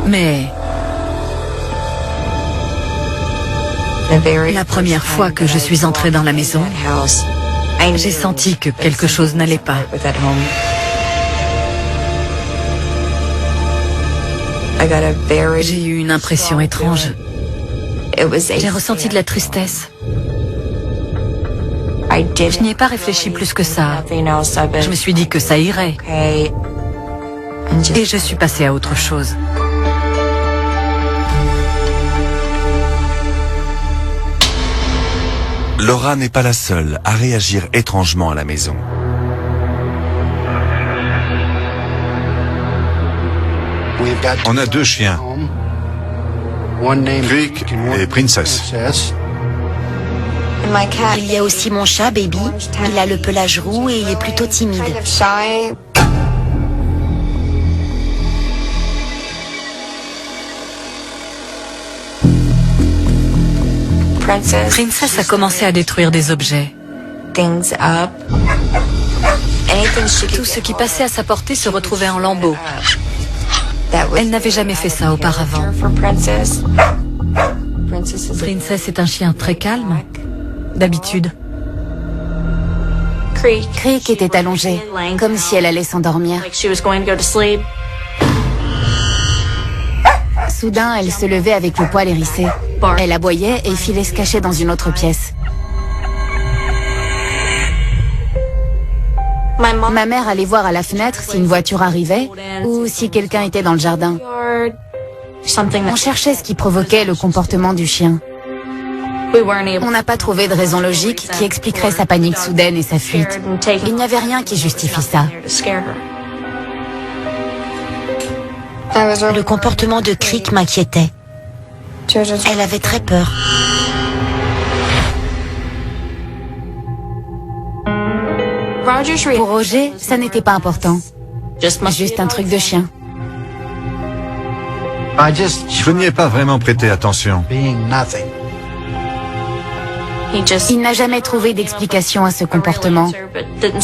Mais la première fois que je suis entrée dans la maison, j'ai senti que quelque chose n'allait pas. J'ai eu une impression étrange. J'ai ressenti de la tristesse. Je n'y ai pas réfléchi plus que ça. Je me suis dit que ça irait. Et je suis passée à autre chose. Laura n'est pas la seule à réagir étrangement à la maison. On a 2 chiens, Creek et Princess. Il y a aussi mon chat, Baby. Il a le pelage roux et il est plutôt timide. Princess a commencé à détruire des objets. Tout ce qui passait à sa portée se retrouvait en lambeaux. Elle n'avait jamais fait ça auparavant. Princess est un chien très calme, d'habitude. Creek était allongée, comme si elle allait s'endormir. Soudain, elle se levait avec le poil hérissé. Elle aboyait et filait se cacher dans une autre pièce. Ma mère allait voir à la fenêtre si une voiture arrivait ou si quelqu'un était dans le jardin. On cherchait ce qui provoquait le comportement du chien. On n'a pas trouvé de raison logique qui expliquerait sa panique soudaine et sa fuite. Il n'y avait rien qui justifie ça. Le comportement de Creek m'inquiétait. Elle avait très peur. Pour Roger, ça n'était pas important. Juste un truc de chien. Je n'y ai pas vraiment prêté attention. Il n'a jamais trouvé d'explication à ce comportement.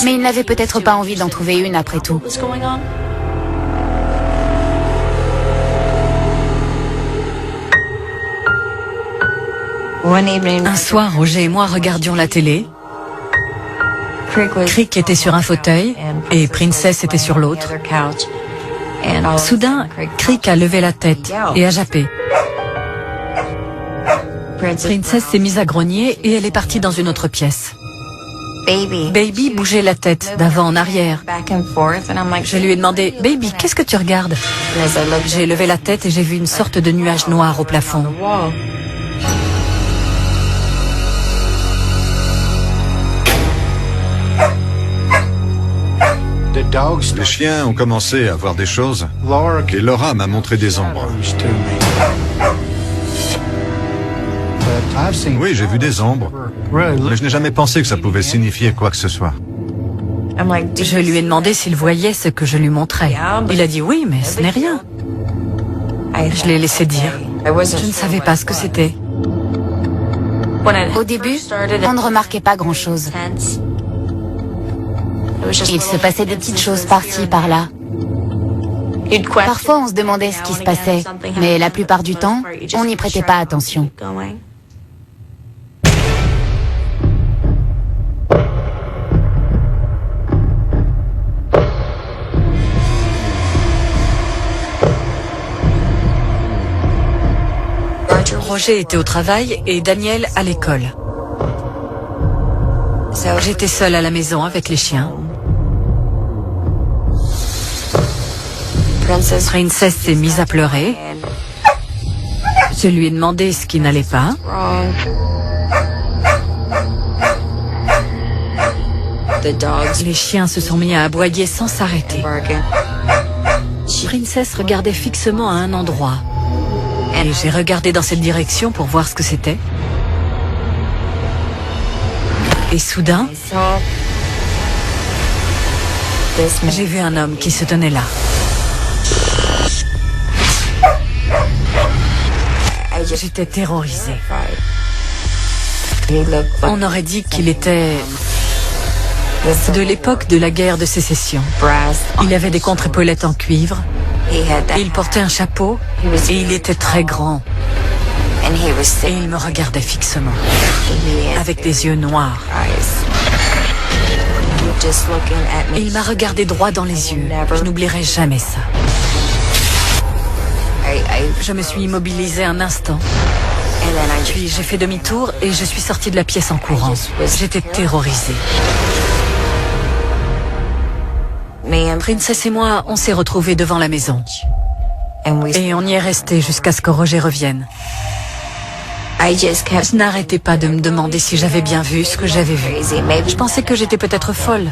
Mais il n'avait peut-être pas envie d'en trouver une après tout. Un soir, Roger et moi regardions la télé. Creek était sur un fauteuil et Princess était sur l'autre. Soudain, Creek a levé la tête et a jappé. Princess s'est mise à grogner et elle est partie dans une autre pièce. Baby bougeait la tête d'avant en arrière. Je lui ai demandé « Baby, qu'est-ce que tu regardes ?» J'ai levé la tête et j'ai vu une sorte de nuage noir au plafond. Les chiens ont commencé à voir des choses et Laura m'a montré des ombres. Oui, j'ai vu des ombres, mais je n'ai jamais pensé que ça pouvait signifier quoi que ce soit. Je lui ai demandé s'il voyait ce que je lui montrais. Il a dit oui, mais ce n'est rien. Je l'ai laissé dire. Je ne savais pas ce que c'était. Au début, on ne remarquait pas grand-chose. Il se passait des petites choses par-ci, par-là. Parfois, on se demandait ce qui se passait, mais la plupart du temps, on n'y prêtait pas attention. Roger était au travail et Daniel à l'école. J'étais seule à la maison avec les chiens. Princess s'est mise à pleurer. Je lui ai demandé ce qui n'allait pas. Les chiens se sont mis à aboyer sans s'arrêter. Princess regardait fixement à un endroit. Et j'ai regardé dans cette direction pour voir ce que c'était. Et soudain, j'ai vu un homme qui se tenait là. J'étais terrorisée. On aurait dit qu'il était de l'époque de la guerre de sécession. Il avait des contre-épaulettes en cuivre Il portait un chapeau et il était très grand. Et il me regardait fixement, avec des yeux noirs. Et il m'a regardé droit dans les yeux. Je n'oublierai jamais ça. Je me suis immobilisée un instant. Puis j'ai fait demi-tour et je suis sortie de la pièce en courant. J'étais terrorisée. Princess et moi, on s'est retrouvés devant la maison. Et on y est resté jusqu'à ce que Roger revienne. Je n'arrêtais pas de me demander si j'avais bien vu ce que j'avais vu. Je pensais que j'étais peut-être folle.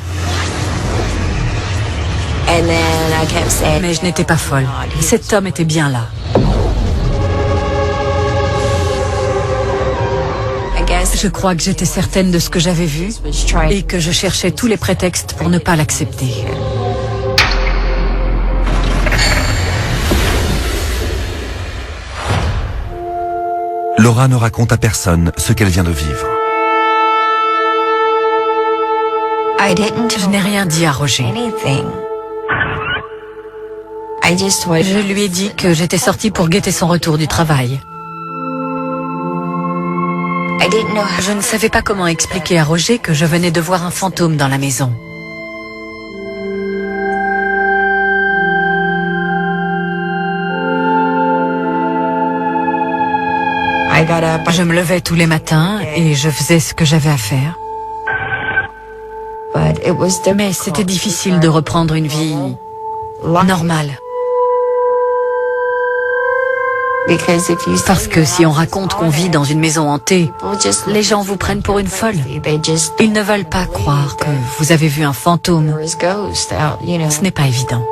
Mais je n'étais pas folle. Cet homme était bien là. Je crois que j'étais certaine de ce que j'avais vu et que je cherchais tous les prétextes pour ne pas l'accepter. Laura ne raconte à personne ce qu'elle vient de vivre. Je n'ai rien dit à Roger. Je lui ai dit que j'étais sortie pour guetter son retour du travail. Je ne savais pas comment expliquer à Roger que je venais de voir un fantôme dans la maison. Je me levais tous les matins et je faisais ce que j'avais à faire. Mais c'était difficile de reprendre une vie normale. Parce que si on raconte qu'on vit dans une maison hantée, les gens vous prennent pour une folle. Ils ne veulent pas croire que vous avez vu un fantôme. Ce n'est pas évident.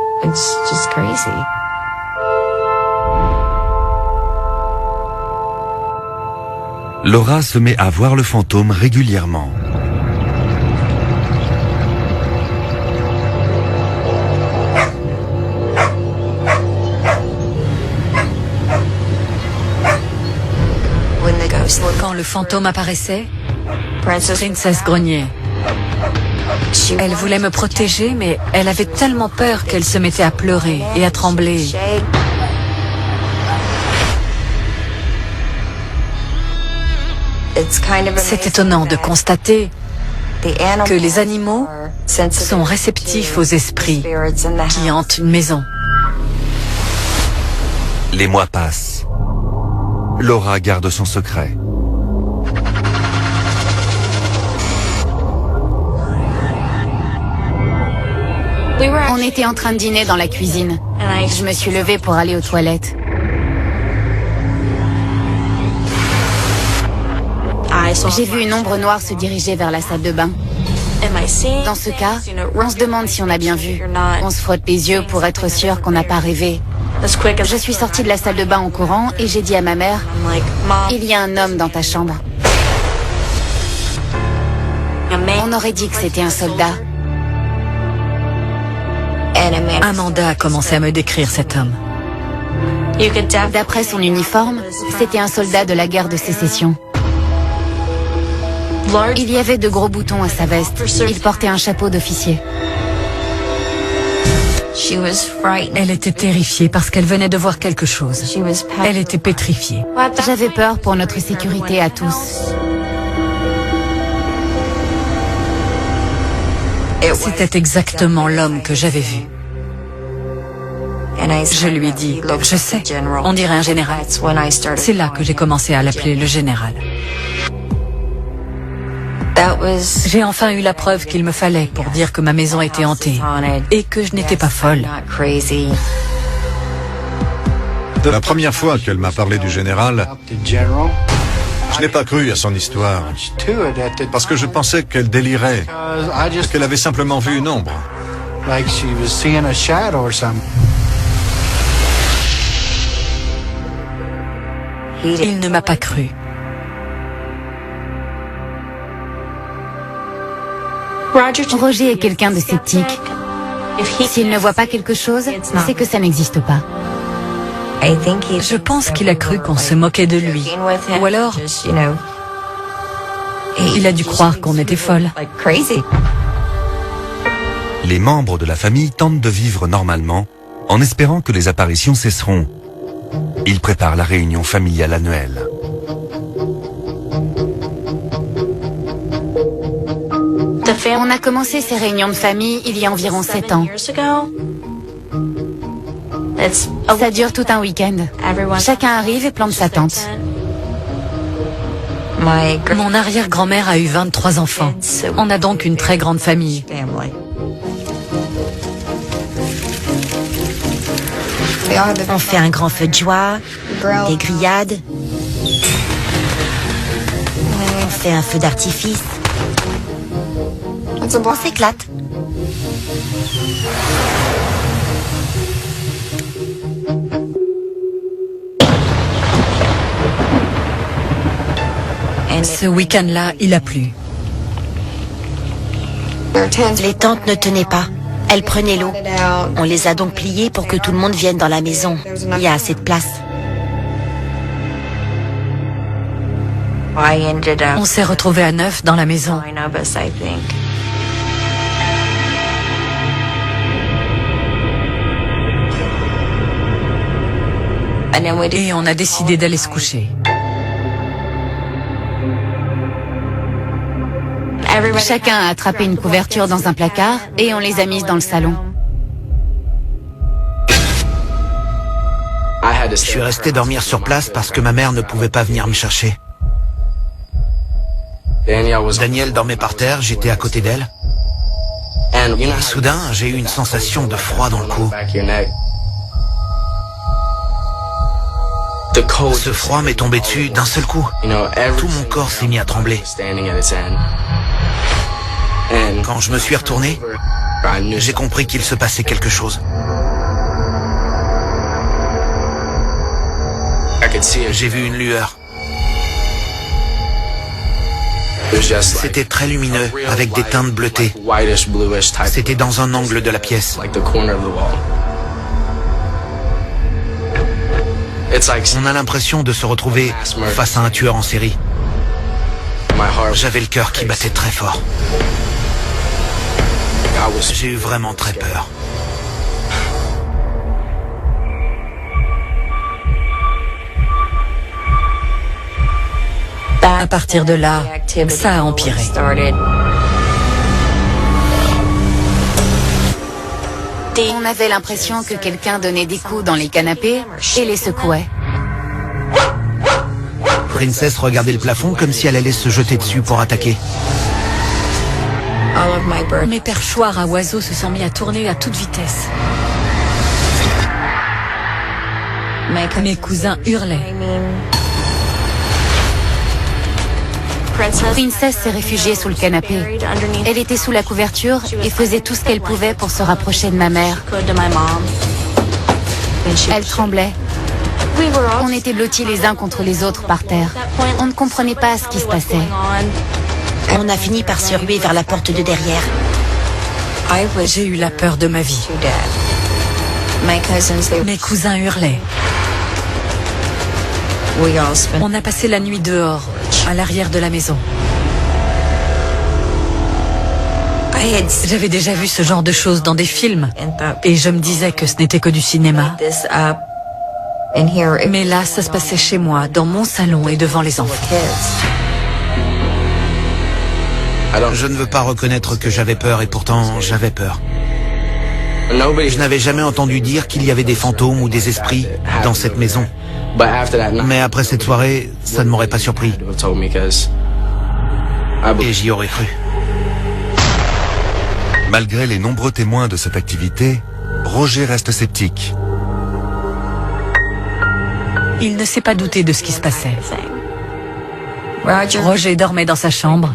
Laura se met à voir le fantôme régulièrement. Quand le fantôme apparaissait, Princess grognait. Elle voulait me protéger, mais elle avait tellement peur qu'elle se mettait à pleurer et à trembler. C'est étonnant de constater que les animaux sont réceptifs aux esprits qui hantent une maison. Les mois passent. Laura garde son secret. On était en train de dîner dans la cuisine. Je me suis levée pour aller aux toilettes. J'ai vu une ombre noire se diriger vers la salle de bain. Dans ce cas, on se demande si on a bien vu. On se frotte les yeux pour être sûr qu'on n'a pas rêvé. Je suis sortie de la salle de bain en courant et j'ai dit à ma mère, « Il y a un homme dans ta chambre. » On aurait dit que c'était un soldat. Amanda a commencé à me décrire cet homme. D'après son uniforme, c'était un soldat de la guerre de sécession. Il y avait de gros boutons à sa veste. Il portait un chapeau d'officier. Elle était terrifiée parce qu'elle venait de voir quelque chose. Elle était pétrifiée. J'avais peur pour notre sécurité à tous. C'était exactement l'homme que j'avais vu. Je lui ai dit, je sais, on dirait un général. C'est là que j'ai commencé à l'appeler le général. J'ai enfin eu la preuve qu'il me fallait pour dire que ma maison était hantée et que je n'étais pas folle. La première fois qu'elle m'a parlé du général, je n'ai pas cru à son histoire, parce que je pensais qu'elle délirait, qu'elle avait simplement vu une ombre. Il ne m'a pas cru. Roger est quelqu'un de sceptique. S'il ne voit pas quelque chose, c'est que ça n'existe pas. Je pense qu'il a cru qu'on se moquait de lui. Ou alors, il a dû croire qu'on était folle. Les membres de la famille tentent de vivre normalement En espérant que les apparitions cesseront, ils préparent la réunion familiale annuelle. On a commencé ces réunions de famille il y a environ 7 ans. Ça dure tout un week-end. Chacun arrive et plante sa tente. Mon arrière-grand-mère a eu 23 enfants. On a donc une très grande famille. On fait un grand feu de joie, des grillades. On fait un feu d'artifice. On s'éclate. Ce week-end-là, il a plu. Les tentes ne tenaient pas. Elles prenaient l'eau. On les a donc pliées pour que tout le monde vienne dans la maison. Il y a assez de place. On s'est retrouvés à 9 dans la maison. Et on a décidé d'aller se coucher. Chacun a attrapé une couverture dans un placard et on les a mises dans le salon. Je suis resté dormir sur place parce que ma mère ne pouvait pas venir me chercher. Danielle dormait par terre, j'étais à côté d'elle. Et soudain, j'ai eu une sensation de froid dans le cou. Ce froid m'est tombé dessus d'un seul coup. Tout mon corps s'est mis à trembler. Quand je me suis retourné, j'ai compris qu'il se passait quelque chose. J'ai vu une lueur. C'était très lumineux, avec des teintes bleutées. C'était dans un angle de la pièce. On a l'impression de se retrouver face à un tueur en série. J'avais le cœur qui battait très fort. J'ai eu vraiment très peur. À partir de là, ça a empiré. On avait l'impression que quelqu'un donnait des coups dans les canapés et les secouait. Princess regardait le plafond comme si elle allait se jeter dessus pour attaquer. Mes perchoirs à oiseaux se sont mis à tourner à toute vitesse. Mes cousins hurlaient. Princess s'est réfugiée sous le canapé. Elle était sous la couverture et faisait tout ce qu'elle pouvait pour se rapprocher de ma mère. Elle tremblait. On était blottis les uns contre les autres par terre. On ne comprenait pas ce qui se passait. On a fini par se ruer vers la porte de derrière. J'ai eu la peur de ma vie. Mes cousins hurlaient. On a passé la nuit dehors, à l'arrière de la maison. J'avais déjà vu ce genre de choses dans des films et je me disais que ce n'était que du cinéma. Mais là, ça se passait chez moi, dans mon salon et devant les enfants. Je ne veux pas reconnaître que j'avais peur et pourtant j'avais peur. Je n'avais jamais entendu dire qu'il y avait des fantômes ou des esprits dans cette maison. Mais après cette soirée, ça ne m'aurait pas surpris. Et j'y aurais cru. Malgré les nombreux témoins de cette activité, Roger reste sceptique. Il ne s'est pas douté de ce qui se passait. Roger dormait dans sa chambre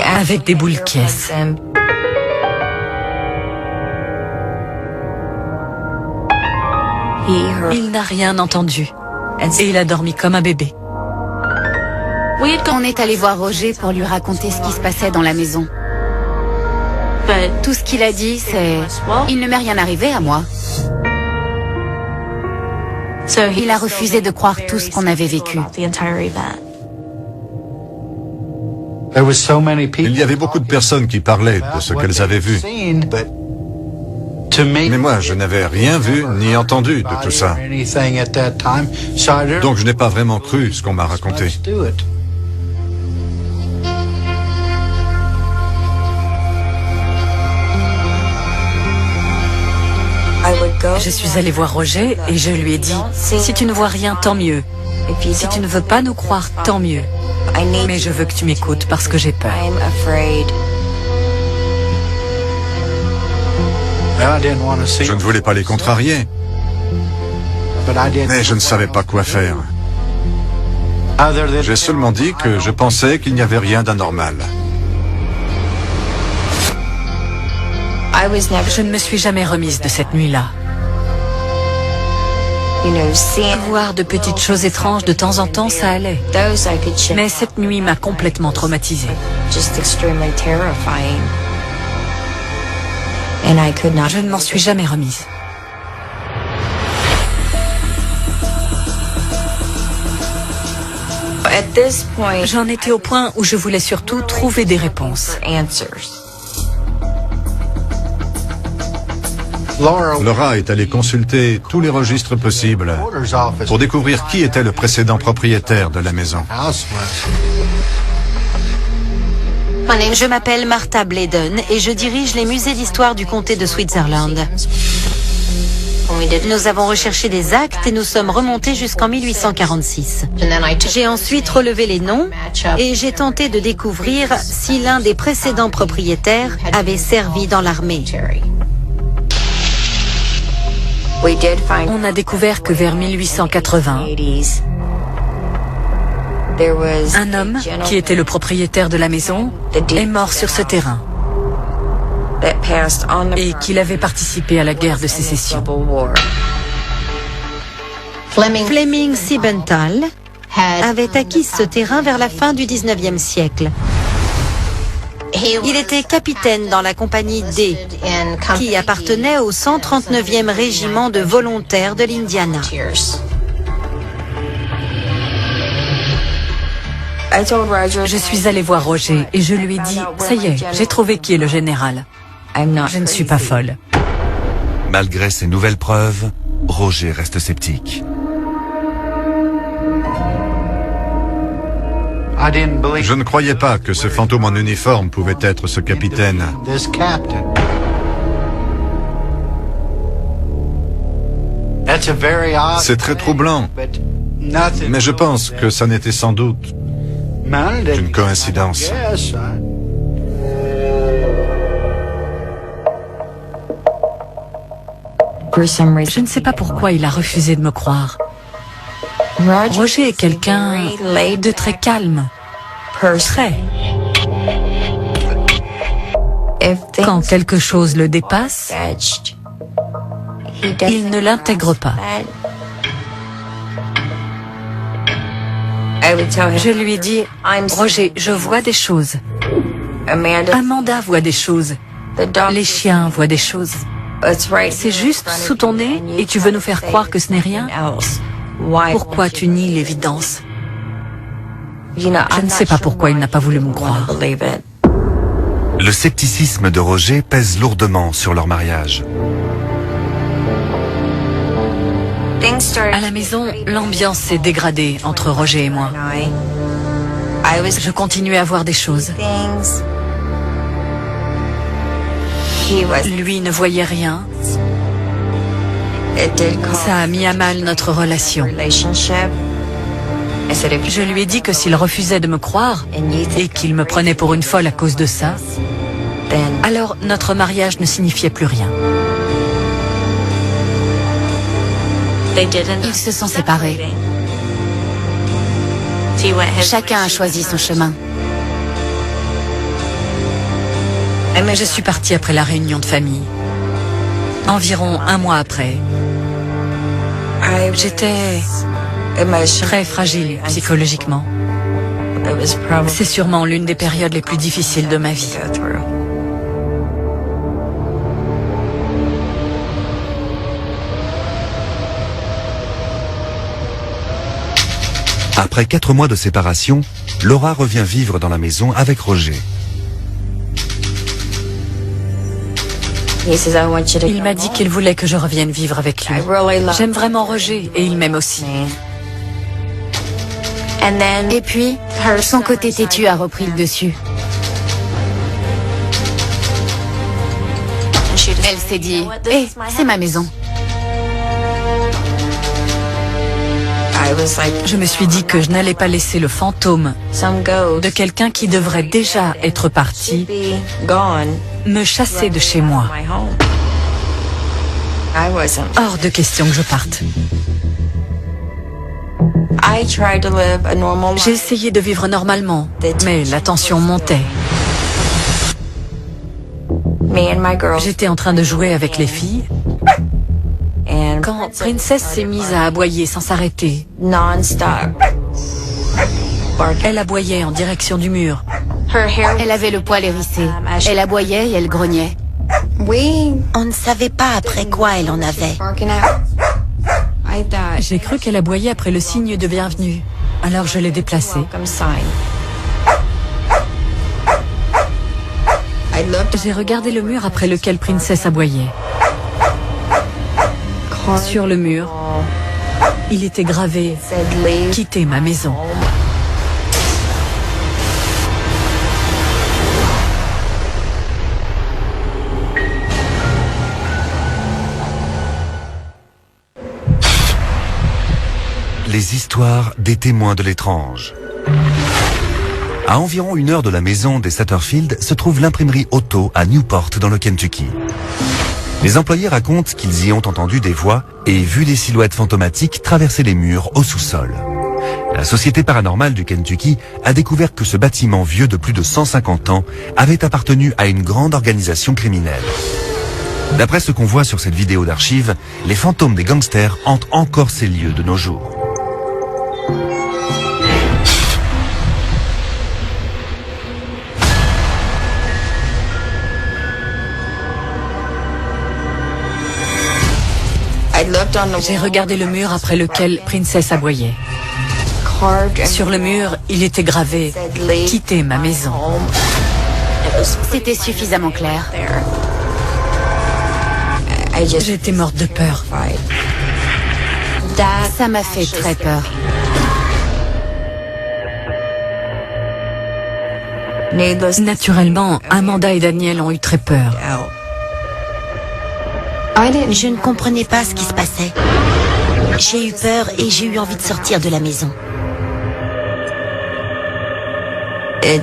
avec des boules caisses. Il n'a rien entendu et il a dormi comme un bébé. On est allé voir Roger pour lui raconter ce qui se passait dans la maison. Tout ce qu'il a dit, c'est « Il ne m'est rien arrivé à moi ». Il a refusé de croire tout ce qu'on avait vécu. Il y avait beaucoup de personnes qui parlaient de ce qu'elles avaient vu. Mais moi, je n'avais rien vu ni entendu de tout ça. Donc je n'ai pas vraiment cru ce qu'on m'a raconté. Je suis allée voir Roger et je lui ai dit, si tu ne vois rien, tant mieux. Si tu ne veux pas nous croire, tant mieux. Mais je veux que tu m'écoutes parce que j'ai peur. Je ne voulais pas les contrarier, mais je ne savais pas quoi faire. J'ai seulement dit que je pensais qu'il n'y avait rien d'anormal. Je ne me suis jamais remise de cette nuit-là. Voir de petites choses étranges de temps en temps, ça allait. Mais cette nuit m'a complètement traumatisée. Je ne m'en suis jamais remise. J'en étais au point où je voulais surtout trouver des réponses. Laura est allée consulter tous les registres possibles pour découvrir qui était le précédent propriétaire de la maison. Je m'appelle Martha Bladen et je dirige les musées d'histoire du comté de Switzerland. Nous avons recherché des actes et nous sommes remontés jusqu'en 1846. J'ai ensuite relevé les noms et j'ai tenté de découvrir si l'un des précédents propriétaires avait servi dans l'armée. On a découvert que vers 1880, un homme, qui était le propriétaire de la maison, est mort sur ce terrain et qu'il avait participé à la guerre de sécession. Fleming Siebenthal avait acquis ce terrain vers la fin du 19e siècle. Il était capitaine dans la compagnie D, qui appartenait au 139e régiment de volontaires de l'Indiana. Je suis allée voir Roger et je lui ai dit, ça y est, j'ai trouvé qui est le général. Je ne suis pas folle. Malgré ces nouvelles preuves, Roger reste sceptique. Je ne croyais pas que ce fantôme en uniforme pouvait être ce capitaine. C'est très troublant, mais je pense que ça n'était sans doute qu'une coïncidence. Je ne sais pas pourquoi il a refusé de me croire. Roger est quelqu'un de très calme. Très. Quand quelque chose le dépasse, il ne l'intègre pas. Je lui ai dit, Roger, je vois des choses. Amanda voit des choses. Les chiens voient des choses. C'est juste sous ton nez et tu veux nous faire croire que ce n'est rien? Pourquoi tu nies l'évidence? Je ne sais pas pourquoi il n'a pas voulu me croire. Le scepticisme de Roger pèse lourdement sur leur mariage. À la maison, l'ambiance s'est dégradée entre Roger et moi. Je continuais à voir des choses. Lui ne voyait rien. Ça a mis à mal notre relation. Je lui ai dit que s'il refusait de me croire et qu'il me prenait pour une folle à cause de ça, alors notre mariage ne signifiait plus rien. Ils se sont séparés. Chacun a choisi son chemin. Mais je suis partie après la réunion de famille. Environ un mois après. J'étais très fragile psychologiquement. C'est sûrement l'une des périodes les plus difficiles de ma vie. Après 4 mois de séparation, Laura revient vivre dans la maison avec Roger. Il m'a dit qu'il voulait que je revienne vivre avec lui. J'aime vraiment Roger et il m'aime aussi. Et puis, son côté têtu a repris le dessus. Elle s'est dit, hé, c'est ma maison. Je me suis dit que je n'allais pas laisser le fantôme de quelqu'un qui devrait déjà être parti me chasser de chez moi. Hors de question que je parte. J'ai essayé de vivre normalement, mais la tension montait. J'étais en train de jouer avec les filles quand Princess s'est mise à aboyer sans s'arrêter. Elle aboyait en direction du mur. Elle avait le poil hérissé. Elle aboyait et elle grognait. On ne savait pas après quoi elle en avait. J'ai cru qu'elle aboyait après le signe de bienvenue. Alors je l'ai déplacée. J'ai regardé le mur après lequel Princess aboyait. Sur le mur, il était gravé « Quittez ma maison ». Les histoires des témoins de l'étrange. À environ 1 heure de la maison des Satterfield se trouve l'imprimerie Otto à Newport dans le Kentucky. Les employés racontent qu'ils y ont entendu des voix et vu des silhouettes fantomatiques traverser les murs au sous-sol. La Société paranormale du Kentucky a découvert que ce bâtiment vieux de plus de 150 ans avait appartenu à une grande organisation criminelle. D'après ce qu'on voit sur cette vidéo d'archives, les fantômes des gangsters hantent encore ces lieux de nos jours. J'ai regardé le mur après lequel Princess aboyait. Sur le mur, il était gravé « Quittez ma maison ». C'était suffisamment clair. J'étais morte de peur. Ça m'a fait très peur. Naturellement, Amanda et Daniel ont eu très peur. Je ne comprenais pas ce qui se passait. J'ai eu peur et j'ai eu envie de sortir de la maison.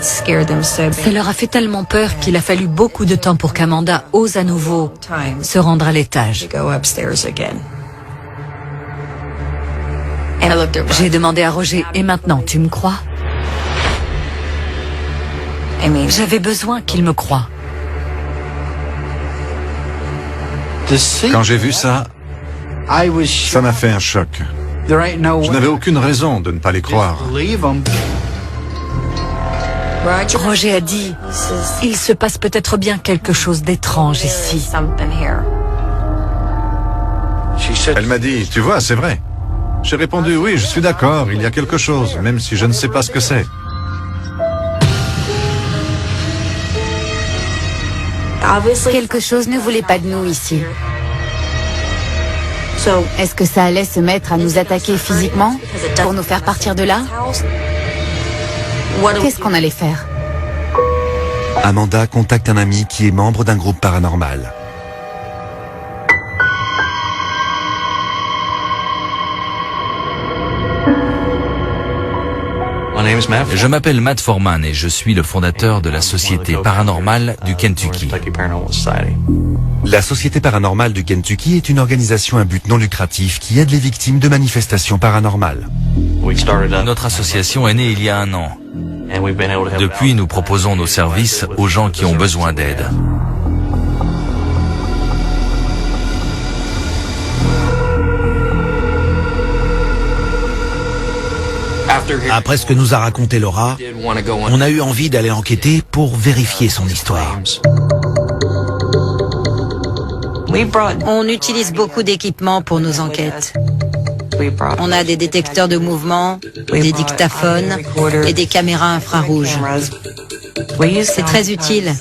Ça leur a fait tellement peur qu'il a fallu beaucoup de temps pour qu'Amanda ose à nouveau se rendre à l'étage. J'ai demandé à Roger, et maintenant, tu me crois? J'avais besoin qu'il me croie. Quand j'ai vu ça, ça m'a fait un choc. Je n'avais aucune raison de ne pas les croire. Roger a dit, il se passe peut-être bien quelque chose d'étrange ici. Elle m'a dit, tu vois, c'est vrai. J'ai répondu, oui, je suis d'accord, il y a quelque chose, même si je ne sais pas ce que c'est. Quelque chose ne voulait pas de nous ici. Est-ce que ça allait se mettre à nous attaquer physiquement pour nous faire partir de là? Qu'est-ce qu'on allait faire? Amanda contacte un ami qui est membre d'un groupe paranormal. Je m'appelle Matt Foreman et je suis le fondateur de la Société paranormale du Kentucky. La Société paranormale du Kentucky est une organisation à but non lucratif qui aide les victimes de manifestations paranormales. Notre association est née il y a 1 an. Depuis, nous proposons nos services aux gens qui ont besoin d'aide. Après ce que nous a raconté Laura, on a eu envie d'aller enquêter pour vérifier son histoire. On utilise beaucoup d'équipements pour nos enquêtes. On a des détecteurs de mouvement, des dictaphones et des caméras infrarouges. C'est très utile,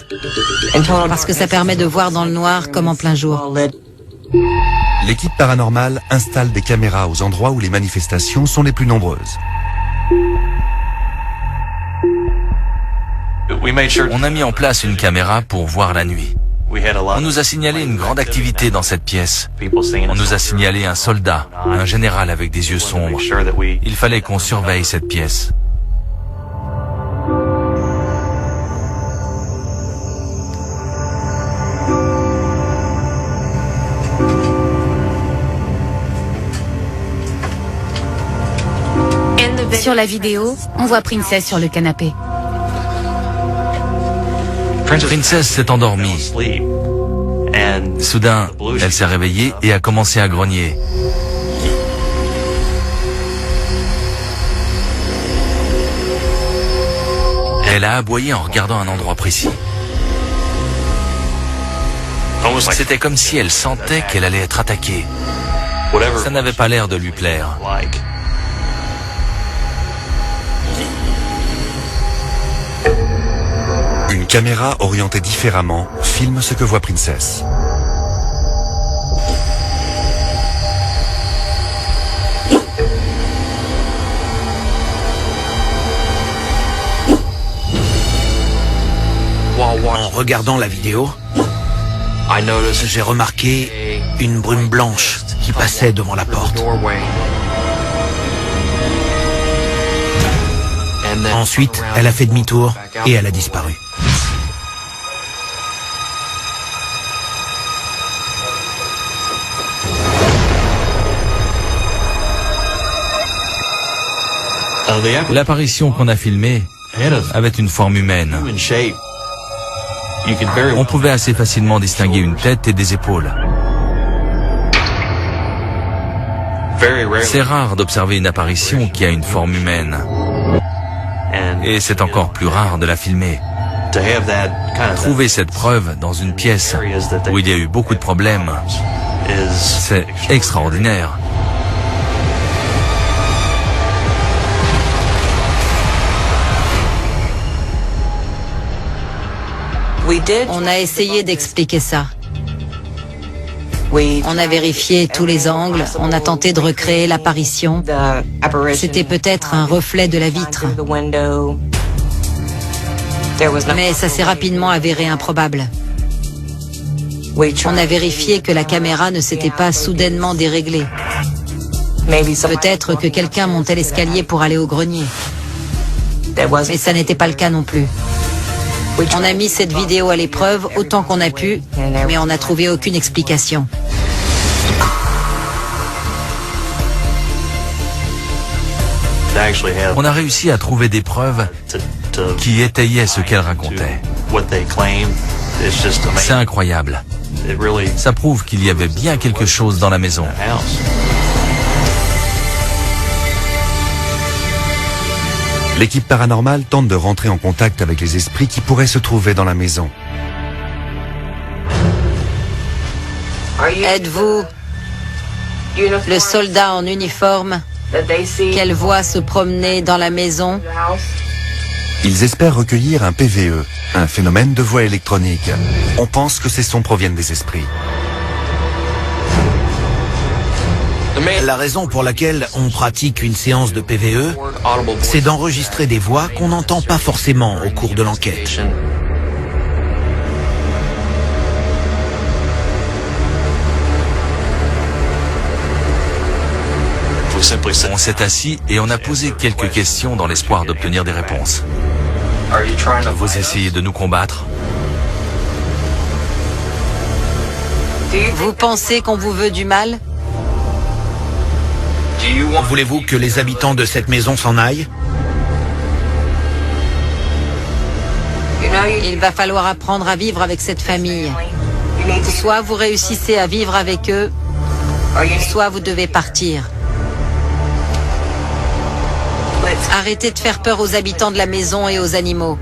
parce que ça permet de voir dans le noir comme en plein jour. L'équipe paranormale installe des caméras aux endroits où les manifestations sont les plus nombreuses. On a mis en place une caméra pour voir la nuit. On nous a signalé une grande activité dans cette pièce. On nous a signalé un soldat, un général avec des yeux sombres. Il fallait qu'on surveille cette pièce. Sur la vidéo, on voit Princess sur le canapé. Princess s'est endormie. Soudain, elle s'est réveillée et a commencé à grogner. Elle a aboyé en regardant un endroit précis. C'était comme si elle sentait qu'elle allait être attaquée. Ça n'avait pas l'air de lui plaire. Une caméra orientée différemment filme ce que voit Princess. En regardant la vidéo, j'ai remarqué une brume blanche qui passait devant la porte. Ensuite, elle a fait demi-tour et elle a disparu. L'apparition qu'on a filmée avait une forme humaine. On pouvait assez facilement distinguer une tête et des épaules. C'est rare d'observer une apparition qui a une forme humaine. Et c'est encore plus rare de la filmer. Trouver cette preuve dans une pièce où il y a eu beaucoup de problèmes, c'est extraordinaire. On a essayé d'expliquer ça. On a vérifié tous les angles, on a tenté de recréer l'apparition. C'était peut-être un reflet de la vitre. Mais ça s'est rapidement avéré improbable. On a vérifié que la caméra ne s'était pas soudainement déréglée. Peut-être que quelqu'un montait l'escalier pour aller au grenier. Mais ça n'était pas le cas non plus. On a mis cette vidéo à l'épreuve autant qu'on a pu, mais on n'a trouvé aucune explication. On a réussi à trouver des preuves qui étayaient ce qu'elle racontait. C'est incroyable. Ça prouve qu'il y avait bien quelque chose dans la maison. L'équipe paranormale tente de rentrer en contact avec les esprits qui pourraient se trouver dans la maison. Êtes-vous le soldat en uniforme qu'elle voit se promener dans la maison? Ils espèrent recueillir un PVE, un phénomène de voix électronique. On pense que ces sons proviennent des esprits. La raison pour laquelle on pratique une séance de PVE, c'est d'enregistrer des voix qu'on n'entend pas forcément au cours de l'enquête. On s'est assis et on a posé quelques questions dans l'espoir d'obtenir des réponses. Vous essayez de nous combattre? Vous pensez qu'on vous veut du mal? Voulez-vous que les habitants de cette maison s'en aillent? Il va falloir apprendre à vivre avec cette famille. Soit vous réussissez à vivre avec eux, soit vous devez partir. Arrêtez de faire peur aux habitants de la maison et aux animaux.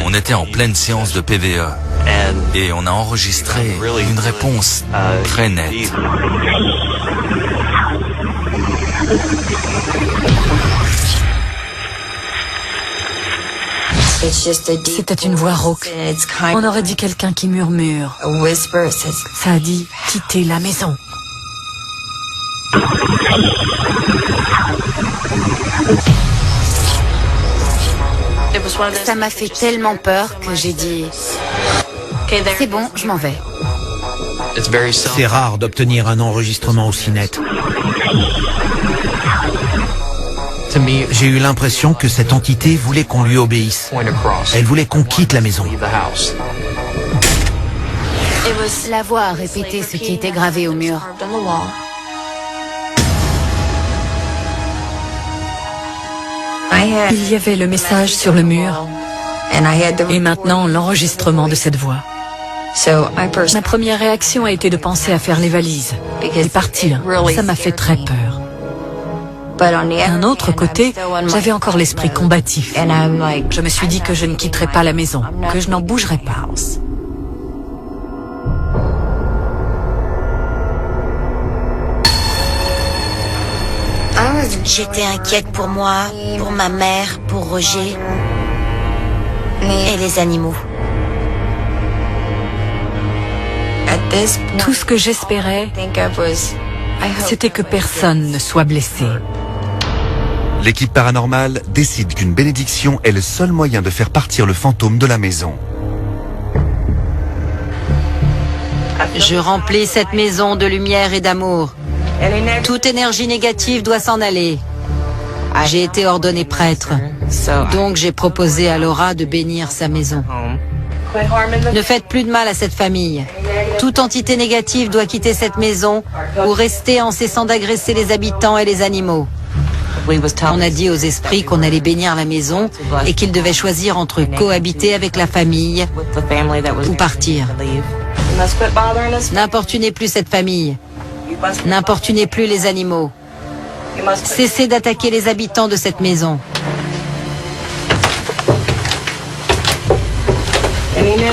On était en pleine séance de PVE et on a enregistré une réponse très nette. C'était une voix rauque. On aurait dit quelqu'un qui murmure. Ça a dit « quittez la maison ». Ça m'a fait tellement peur que j'ai dit « C'est bon, je m'en vais ». C'est rare d'obtenir un enregistrement aussi net. J'ai eu l'impression que cette entité voulait qu'on lui obéisse. Elle voulait qu'on quitte la maison. La voix a répété ce qui était gravé au mur. Il y avait le message sur le mur et maintenant l'enregistrement de cette voix. Ma première réaction a été de penser à faire les valises et partir. Ça m'a fait très peur. D'un autre côté, j'avais encore l'esprit combatif. Je me suis dit que je ne quitterais pas la maison, que je n'en bougerais pas. J'étais inquiète pour moi, pour ma mère, pour Roger et les animaux. Tout ce que j'espérais, c'était que personne ne soit blessé. L'équipe paranormale décide qu'une bénédiction est le seul moyen de faire partir le fantôme de la maison. Je remplis cette maison de lumière et d'amour. Toute énergie négative doit s'en aller. J'ai été ordonné prêtre, donc j'ai proposé à Laura de bénir sa maison. Ne faites plus de mal à cette famille. Toute entité négative doit quitter cette maison ou rester en cessant d'agresser les habitants et les animaux. On a dit aux esprits qu'on allait bénir la maison et qu'ils devaient choisir entre cohabiter avec la famille ou partir. N'importunez plus cette famille. N'importunez plus les animaux. Cessez d'attaquer les habitants de cette maison.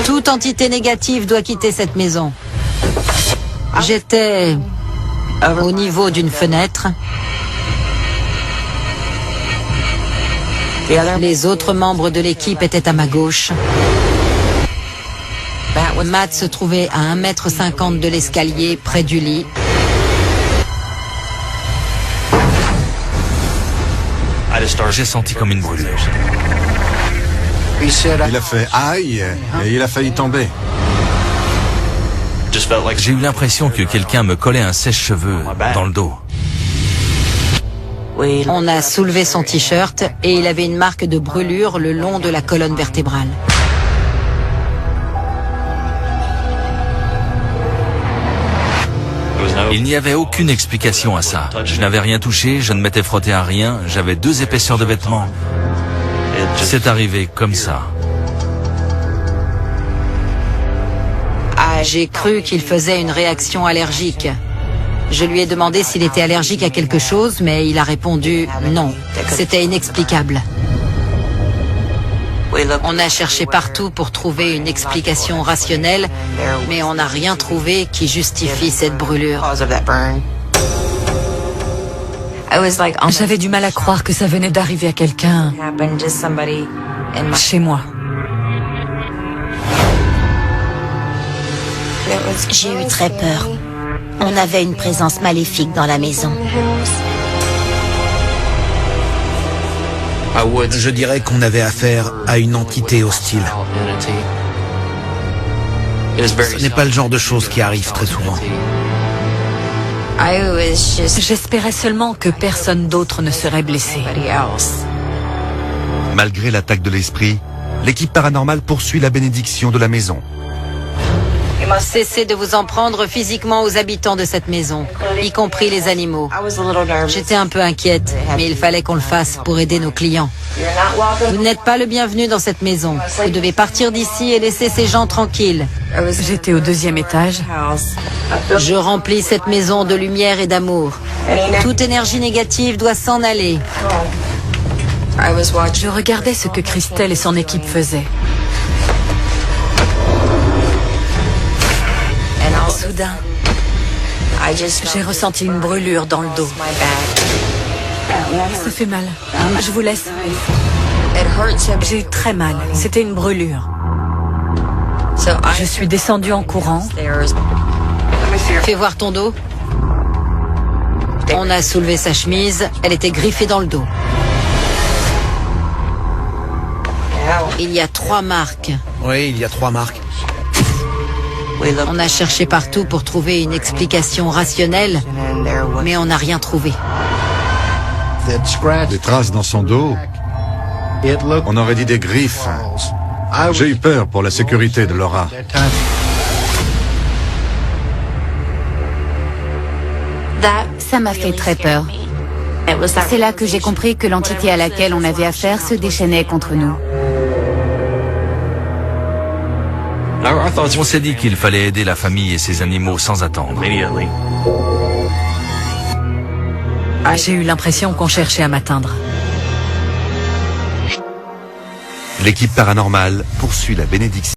Toute entité négative doit quitter cette maison. J'étais au niveau d'une fenêtre. Les autres membres de l'équipe étaient à ma gauche. Matt se trouvait à 1,50 m de l'escalier, près du lit. J'ai senti comme une brûlure. Il a fait aïe et il a failli tomber. J'ai eu l'impression que quelqu'un me collait un sèche-cheveux dans le dos. On a soulevé son t-shirt et il avait une marque de brûlure le long de la colonne vertébrale. Il n'y avait aucune explication à ça. Je n'avais rien touché, je ne m'étais frotté à rien, j'avais 2 épaisseurs de vêtements. C'est arrivé comme ça. J'ai cru qu'il faisait une réaction allergique. Je lui ai demandé s'il était allergique à quelque chose, mais il a répondu non. C'était inexplicable. On a cherché partout pour trouver une explication rationnelle, mais on n'a rien trouvé qui justifie cette brûlure. J'avais du mal à croire que ça venait d'arriver à quelqu'un chez moi. J'ai eu très peur. On avait une présence maléfique dans la maison. Je dirais qu'on avait affaire à une entité hostile. Ce n'est pas le genre de choses qui arrivent très souvent. J'espérais seulement que personne d'autre ne serait blessé. Malgré l'attaque de l'esprit, l'équipe paranormale poursuit la bénédiction de la maison. Cessez de vous en prendre physiquement aux habitants de cette maison, y compris les animaux. J'étais un peu inquiète, mais il fallait qu'on le fasse pour aider nos clients. Vous n'êtes pas le bienvenu dans cette maison. Vous devez partir d'ici et laisser ces gens tranquilles. J'étais au 2e étage. Je remplis cette maison de lumière et d'amour. Toute énergie négative doit s'en aller. Je regardais ce que Christelle et son équipe faisaient. Soudain, j'ai ressenti une brûlure dans le dos. Ça fait mal. Je vous laisse. J'ai eu très mal. C'était une brûlure. Je suis descendue en courant. Fais voir ton dos. On a soulevé sa chemise, elle était griffée dans le dos. Il y a 3 marques. Oui, il y a 3 marques. On a cherché partout pour trouver une explication rationnelle, mais on n'a rien trouvé. Des traces dans son dos. On aurait dit des griffes. J'ai eu peur pour la sécurité de Laura. Ça m'a fait très peur. C'est là que j'ai compris que l'entité à laquelle on avait affaire se déchaînait contre nous. On s'est dit qu'il fallait aider la famille et ses animaux sans attendre. J'ai eu l'impression qu'on cherchait à m'atteindre. L'équipe paranormale poursuit la bénédiction.